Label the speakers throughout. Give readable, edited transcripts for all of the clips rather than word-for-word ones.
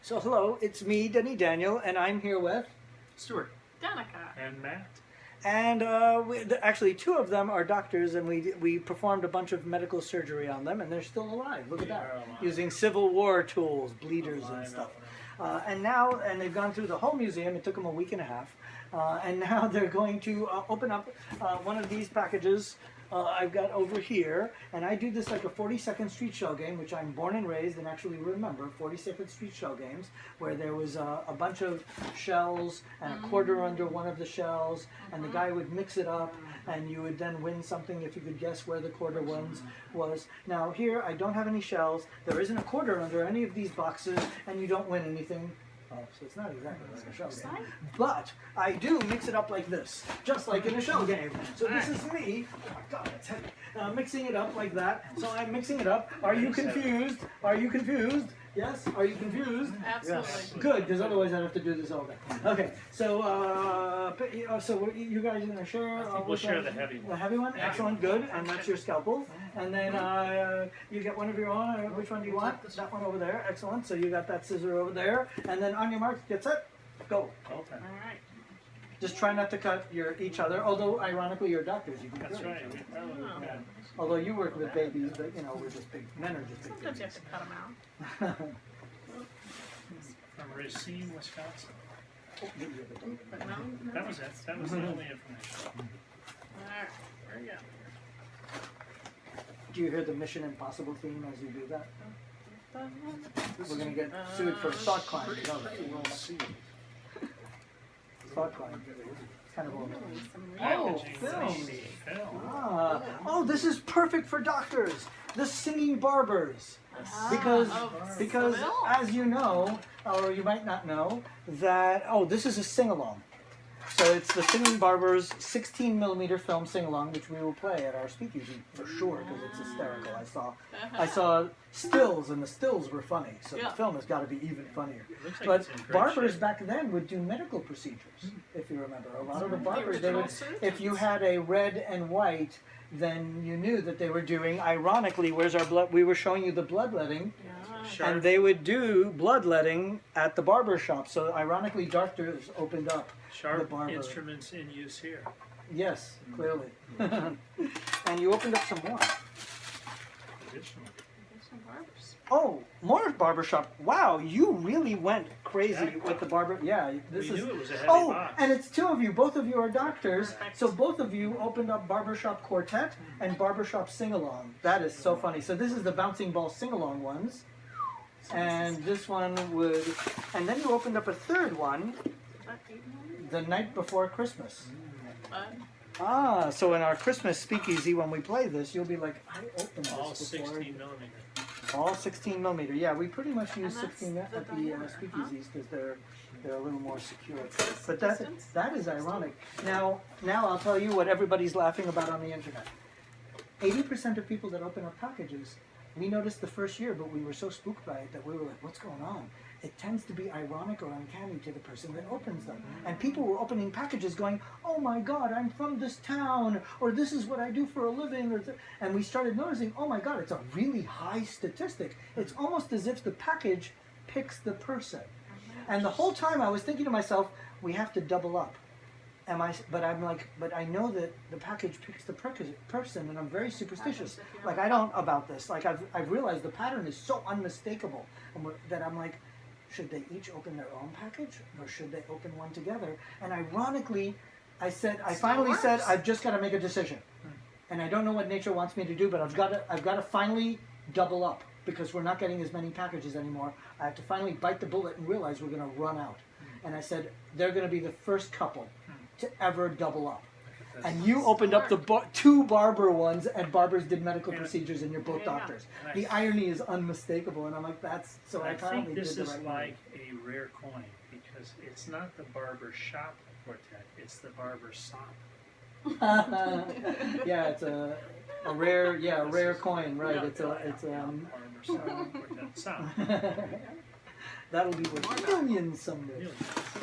Speaker 1: So hello, it's me, Denny Daniel, and I'm here with...
Speaker 2: Stuart.
Speaker 3: Danica.
Speaker 2: And Matt.
Speaker 1: And actually, two of them are doctors, and we performed a bunch of medical surgery on them, and they're still alive. Look at that. Using Civil War tools, bleeders and stuff. And they've gone through the whole museum. It took them a week and a half. And now they're going to open up one of these packages I've got over here. And I do this like a 42nd Street Shell game, which I'm born and raised and actually remember, 42nd Street Shell games, where there was a bunch of shells and a quarter under one of the shells, and the guy would mix it up, and you would then win something if you could guess where the quarter ones was. Now here, I don't have any shells. There isn't a quarter under any of these boxes, and you don't win anything. Oh, so it's not exactly like a shell game. But I do mix it up like this, just like in a shell game. So this is me, oh my god, that's heavy, mixing it up like that. So I'm mixing it up. Are you confused? Are you confused? Yes? Are you confused?
Speaker 3: Absolutely.
Speaker 1: Yes. Good, because otherwise I'd have to do this all day. Okay, so so you guys are going to share?
Speaker 2: I think we'll share the heavy one.
Speaker 1: The heavy one? Excellent, good. And that's your scalpel. And then you get one of your own. Which one do you want? That one over there. Excellent. So you got that scissor over there. And then on your mark, get set, go.
Speaker 2: Okay.
Speaker 3: All right.
Speaker 1: Just try not to cut each other. Although, ironically, you're doctors. You can
Speaker 2: That's
Speaker 1: cut
Speaker 2: right.
Speaker 1: each other.
Speaker 2: We probably can.
Speaker 1: Although you work with babies, but you know, we're just big. Men are just big
Speaker 3: Sometimes you have
Speaker 1: babies.
Speaker 3: to cut them out.
Speaker 2: From Racine, Wisconsin.
Speaker 3: But no.
Speaker 2: That was it. That was the only information.
Speaker 3: All right. There you go.
Speaker 1: Do you hear the Mission Impossible theme as you do that? We're going to get sued for thought crime. You know that. Thought crime. It's kind of old.
Speaker 2: Packaging,
Speaker 1: film.
Speaker 2: Film.
Speaker 1: Ah. Oh, this is perfect for doctors. The singing barbers. Because, as you know, or you might not know, that, this is a sing-along. So it's the Singing Barbers 16mm film sing-along, which we will play at our speakeasy for sure, because it's hysterical. I saw stills, and the stills were funny, so the film has got to be even funnier.
Speaker 2: Like
Speaker 1: But barbers back then would do medical procedures, if you remember. A lot of the barbers, they would, if you had a red and white, then you knew that they were doing, ironically, where's our blood? We were showing you the bloodletting. And they would do bloodletting at the barber shop. So ironically, doctors opened up the barber.
Speaker 2: Instruments in use here.
Speaker 1: Yes, clearly. And you opened up some more.
Speaker 2: Additionally.
Speaker 1: Oh, more barber shop. Wow, you really went crazy with the barber. Yeah,
Speaker 2: We knew it was a heavy
Speaker 1: Oh,
Speaker 2: box.
Speaker 1: and it's two of you. Both of you are doctors. So both of you opened up barbershop quartet and barbershop sing-along. That is so funny. So this is the bouncing ball sing-along ones. And this one would, and then you opened up a third one the night before Christmas. Ah, so in our Christmas speakeasy, when we play this, you'll be like, I opened this
Speaker 2: All
Speaker 1: before.
Speaker 2: 16mm.
Speaker 1: All 16mm. Yeah, we pretty much use 16 at the speakeasies because they're a little more secure. But that is ironic. Now I'll tell you what everybody's laughing about on the internet. 80% of people that open up packages, we noticed the first year, but we were so spooked by it that we were like, what's going on? It tends to be ironic or uncanny to the person that opens them. And people were opening packages going, oh my God, I'm from this town, or this is what I do for a living. And we started noticing, oh my God, it's a really high statistic. It's almost as if the package picks the person. And the whole time I was thinking to myself, we have to double up. But I know that the package picks the person, and I'm very superstitious. Like, I don't about this. Like, I've realized the pattern is so unmistakable that I'm like, should they each open their own package, or should they open one together? And ironically, I finally said, I've just got to make a decision, and I don't know what nature wants me to do, but I've got to finally double up because we're not getting as many packages anymore. I have to finally bite the bullet and realize we're going to run out. And I said, they're going to be the first couple to ever double up. And you opened up the two barber ones, and barbers did medical procedures, and you're both doctors.
Speaker 2: Nice.
Speaker 1: The irony is unmistakable, and I'm like, that's so. I
Speaker 2: think this
Speaker 1: did the
Speaker 2: is
Speaker 1: right
Speaker 2: like a rare coin because it's not the barber shop quartet; it's the barber sop.
Speaker 1: Yeah, it's a rare coin, right? It's
Speaker 2: barber sop quartet sop.
Speaker 1: That'll be worth millions someday.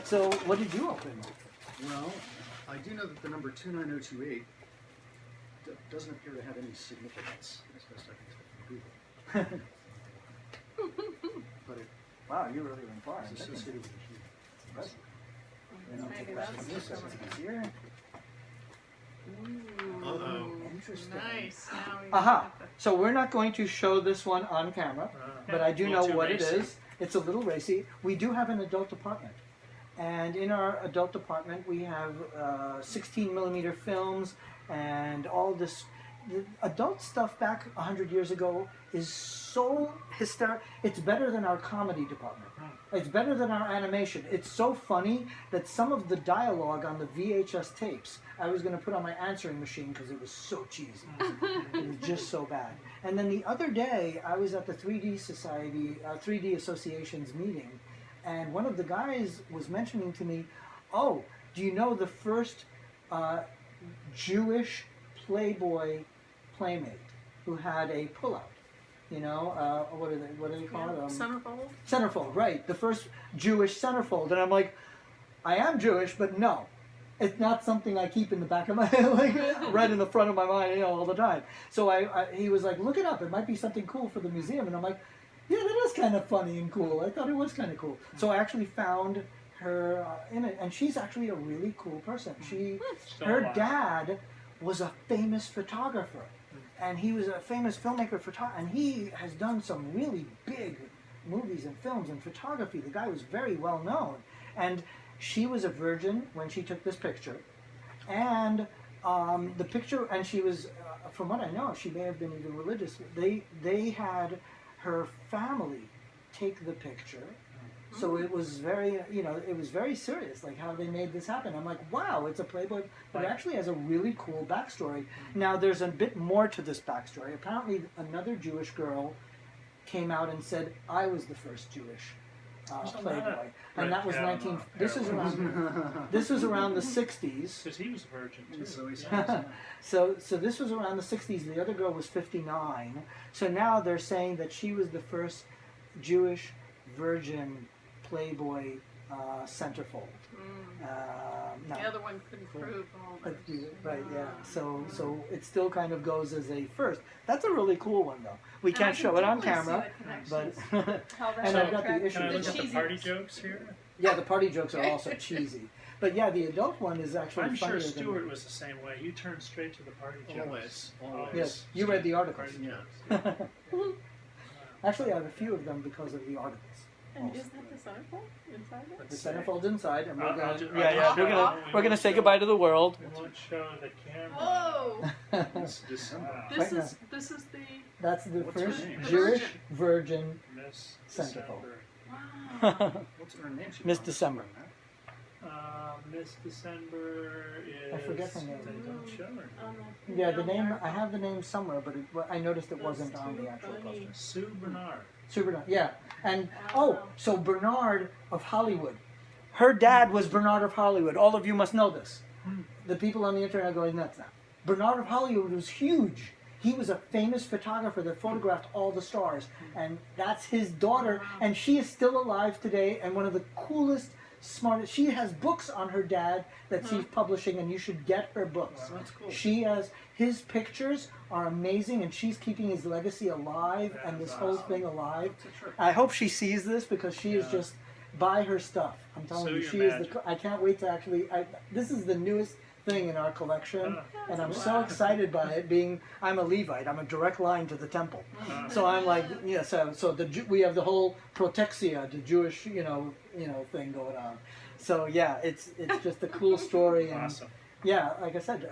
Speaker 1: So, what did you open?
Speaker 4: Well, I do know that the number 29028 doesn't appear to have any significance, as best I can tell from Google. But it
Speaker 1: Wow, you really went far.
Speaker 4: It's associated with the heat.
Speaker 1: Impressive. Then I'll
Speaker 3: Maybe
Speaker 1: take that
Speaker 3: that's
Speaker 1: from you so
Speaker 3: something.
Speaker 1: it's easier.
Speaker 3: Ooh,
Speaker 4: Uh-oh.
Speaker 1: Interesting.
Speaker 3: nice. Now we
Speaker 1: Aha.
Speaker 3: got the-
Speaker 1: So we're not going to show this one on camera, but I do
Speaker 2: A
Speaker 1: know
Speaker 2: little too
Speaker 1: what it
Speaker 2: racy.
Speaker 1: is. It's a little racy. We do have an adult department. And in our adult department, we have 16 millimeter films and all this. The adult stuff back 100 years ago is so hysterical. It's better than our comedy department. It's better than our animation. It's so funny that some of the dialogue on the VHS tapes, I was going to put on my answering machine because it was so cheesy. It was just so bad. And then the other day, I was at the 3D Society, 3D Association's meeting, and one of the guys was mentioning to me, oh, do you know the first Jewish Playboy playmate who had a pullout? You know, what do they call it?
Speaker 3: Centerfold?
Speaker 1: Centerfold, right. The first Jewish centerfold. And I'm like, I am Jewish, but no. It's not something I keep in the back of my head, like right in the front of my mind, you know, all the time. So he was like, look it up. It might be something cool for the museum. And I'm like, yeah, that is kind of funny and cool. I thought it was kind of cool. So I actually found her in it. And she's actually a really cool person.
Speaker 2: Still
Speaker 1: Her
Speaker 2: alive.
Speaker 1: dad was a famous photographer. And he was a famous filmmaker, and he has done some really big movies and films and photography. The guy was very well known. And she was a virgin when she took this picture. And the picture, and she was, from what I know, she may have been even religious. They had her family take the picture. So it was very, it was very serious, like how they made this happen. I'm like, wow, it's a Playboy, but it actually has a really cool backstory. Now, there's a bit more to this backstory. Apparently, another Jewish girl came out and said, I was the first Jewish Playboy. And that was this was around the 60s.
Speaker 2: Because he was a virgin too.
Speaker 4: So he's
Speaker 1: So this was around the 60s. The other girl was 59. So now they're saying that she was the first Jewish virgin Playboy centerfold. No.
Speaker 3: The other one couldn't prove all
Speaker 1: But
Speaker 3: this.
Speaker 1: right, yeah. So it still kind of goes as a first. That's a really cool one, though. We
Speaker 3: And I
Speaker 1: can't
Speaker 3: can
Speaker 1: show it on
Speaker 3: totally see
Speaker 1: camera,
Speaker 3: the
Speaker 1: but
Speaker 3: connections. How that
Speaker 1: and I've got the
Speaker 3: attracts
Speaker 1: issue.
Speaker 2: Can I
Speaker 1: The
Speaker 2: look at the
Speaker 3: cheesy-
Speaker 2: party jokes here?
Speaker 1: yeah, the party jokes are also cheesy. But yeah, the adult one is actually
Speaker 2: I'm
Speaker 1: funnier
Speaker 2: sure
Speaker 1: than.
Speaker 2: Stuart was the same way. You turned straight to the party jokes.
Speaker 4: Always.
Speaker 1: Yes, you read the articles.
Speaker 2: Party
Speaker 4: Yeah.
Speaker 2: jokes.
Speaker 1: Actually, I have a few of them because of the articles.
Speaker 3: And is that the centerfold inside there?
Speaker 1: The centerfold's inside, and we're
Speaker 2: I'll
Speaker 1: gonna
Speaker 2: ju-
Speaker 1: yeah,
Speaker 2: I'll
Speaker 1: yeah,
Speaker 2: just
Speaker 1: we're
Speaker 2: show
Speaker 1: gonna
Speaker 2: it.
Speaker 1: we're gonna say goodbye to the world.
Speaker 2: We won't show the camera.
Speaker 3: Whoa!
Speaker 4: It's December.
Speaker 3: This
Speaker 1: Right
Speaker 3: is this is the
Speaker 1: That's the
Speaker 4: What's her
Speaker 1: first
Speaker 4: name?
Speaker 1: Jewish virgin.
Speaker 2: Miss
Speaker 1: Centerfold.
Speaker 2: December.
Speaker 3: wow.
Speaker 4: What's her name? She
Speaker 1: Miss
Speaker 4: promised
Speaker 1: December.
Speaker 4: to bring that.
Speaker 2: Miss December is.
Speaker 1: I forget her name.
Speaker 2: They don't show her.
Speaker 1: Yeah, the name I have the name somewhere, but I noticed it wasn't on the actual
Speaker 3: funny.
Speaker 1: poster.
Speaker 2: Sue Bernard.
Speaker 1: Sue Bernard, yeah, and
Speaker 3: Wow.
Speaker 1: so Bernard of Hollywood. Her dad was Bernard of Hollywood. All of you must know this. The people on the internet are going nuts now. Bernard of Hollywood was huge. He was a famous photographer that photographed all the stars, and that's his daughter, and she is still alive today, and one of the coolest, smartest. She has books on her dad that she's publishing, and you should get her books.
Speaker 4: Wow, that's cool.
Speaker 1: She has his pictures are amazing, and she's keeping his legacy alive
Speaker 2: That
Speaker 1: and
Speaker 2: is
Speaker 1: this whole
Speaker 2: awesome.
Speaker 1: thing alive.
Speaker 4: That's a trip.
Speaker 1: I hope she sees this because she is
Speaker 2: Yeah.
Speaker 1: just buy her stuff. I'm telling
Speaker 2: Sue
Speaker 1: you,
Speaker 2: your
Speaker 1: she is
Speaker 2: magic.
Speaker 1: the. I can't wait to actually. this is the newest thing in our collection, and I'm so
Speaker 3: Wow.
Speaker 1: excited by it. Being I'm a Levite, I'm a direct line to the temple, so I'm like, yeah. So we have the whole protexia, the Jewish, thing going on. So yeah, it's just a cool story, and
Speaker 2: Awesome.
Speaker 1: yeah, like I said,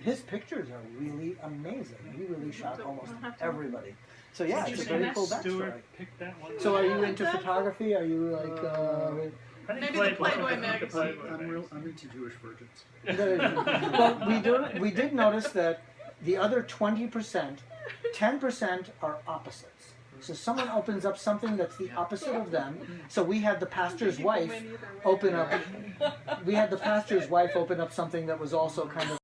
Speaker 1: his pictures are really amazing. He really shot almost everybody. So yeah,
Speaker 2: Did
Speaker 1: it's a
Speaker 2: you
Speaker 1: very
Speaker 2: say
Speaker 1: cool
Speaker 2: that
Speaker 1: backstory.
Speaker 2: Stuart picked that one?
Speaker 1: So are you
Speaker 3: Yeah,
Speaker 1: into
Speaker 3: that-
Speaker 1: photography? Are you like?
Speaker 2: I think
Speaker 3: Maybe the Playboy
Speaker 2: I think the
Speaker 3: magazine.
Speaker 2: Playboy
Speaker 4: I'm
Speaker 2: magazine.
Speaker 4: into Jewish virgins.
Speaker 1: Well, we did notice that the other 20%, 10% are opposites. So someone opens up something that's the opposite of them. So we had the pastor's wife open up. We had the pastor's wife open up something that was also kind of